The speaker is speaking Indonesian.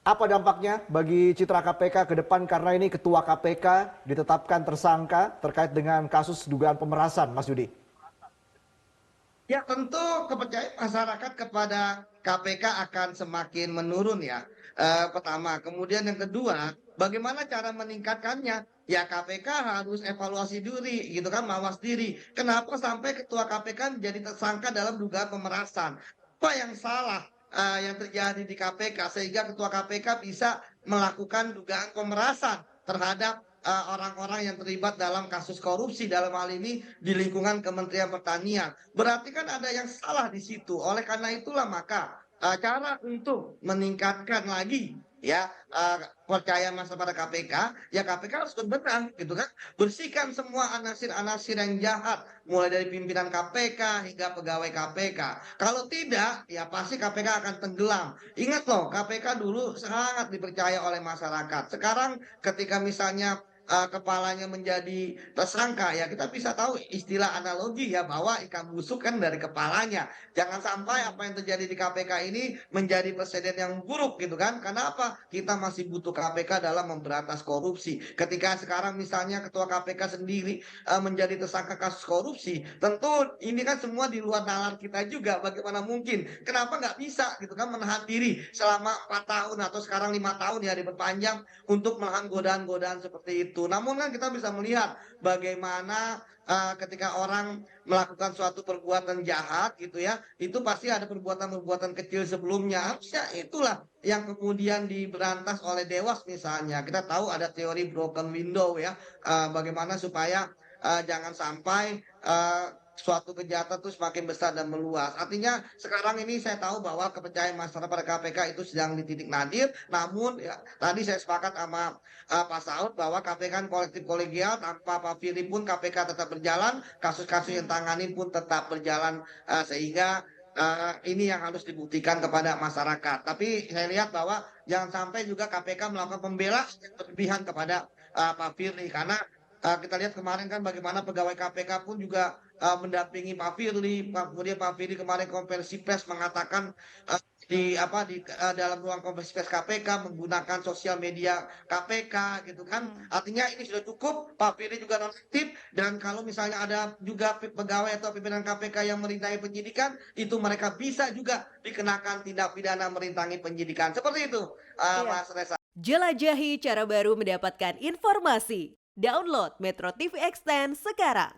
Apa dampaknya bagi citra KPK ke depan karena ini Ketua KPK ditetapkan tersangka terkait dengan kasus dugaan pemerasan, Mas Yudi? Ya tentu kepercayaan masyarakat kepada KPK akan semakin menurun ya. Pertama, kemudian yang kedua, bagaimana cara meningkatkannya? Ya KPK harus evaluasi diri, gitu kan, mawas diri. Kenapa sampai Ketua KPK menjadi tersangka dalam dugaan pemerasan? Apa yang salah yang terjadi di KPK sehingga Ketua KPK bisa melakukan dugaan pemerasan terhadap orang-orang yang terlibat dalam kasus korupsi dalam hal ini di lingkungan Kementerian Pertanian. Berarti kan ada yang salah di situ. Oleh karena itulah maka cara untuk meningkatkan lagi ya percaya masa pada KPK, ya KPK harus berbenah gitu kan. Bersihkan semua anasir-anasir yang jahat mulai dari pimpinan KPK hingga pegawai KPK. Kalau tidak, ya pasti KPK akan tenggelam. Ingat loh, KPK dulu sangat dipercaya oleh masyarakat. Sekarang ketika misalnya kepalanya menjadi tersangka ya kita bisa tahu istilah analogi ya bahwa ikan busuk kan dari kepalanya. Jangan sampai apa yang terjadi di KPK ini menjadi presiden yang buruk gitu kan. Karena apa? Kita masih butuh KPK dalam memberantas korupsi. Ketika sekarang misalnya ketua KPK sendiri menjadi tersangka kasus korupsi, tentu ini kan semua di luar nalar kita juga. Bagaimana mungkin? Kenapa nggak bisa gitu kan menahan diri selama 4 tahun atau sekarang 5 tahun ya diperpanjang untuk menahan godaan-godaan seperti itu. Namun kan kita bisa melihat bagaimana ketika orang melakukan suatu perbuatan jahat gitu ya, itu pasti ada perbuatan-perbuatan kecil sebelumnya. Harusnya itulah yang kemudian diberantas oleh Dewas misalnya. Kita tahu ada teori broken window ya, bagaimana supaya jangan sampai suatu kejahatan itu semakin besar dan meluas. Artinya sekarang ini saya tahu bahwa kepercayaan masyarakat pada KPK itu sedang di titik nadir. Namun ya, tadi saya sepakat sama Pak Saud bahwa KPK kan kolektif kolegial, tanpa Pak Firly pun KPK tetap berjalan, kasus-kasus yang tangani pun tetap berjalan sehingga ini yang harus dibuktikan kepada masyarakat. Tapi saya lihat bahwa jangan sampai juga KPK melakukan pembelaan yang berlebihan kepada Pak Firly karena kita lihat kemarin kan bagaimana pegawai KPK pun juga mendampingi Pak Firly, kemudian Pak Firly kemarin konversi pers mengatakan dalam ruang konversi pers KPK menggunakan sosial media KPK gitu kan. Hmm. Artinya ini sudah cukup. Pak Firly juga nonaktif dan kalau misalnya ada juga pegawai atau pimpinan KPK yang merintangi penyidikan, itu mereka bisa juga dikenakan tindak pidana merintangi penyidikan. Seperti itu, Iya. Mas Reza. Jelajahi cara baru mendapatkan informasi. Download Metro TV Extend sekarang.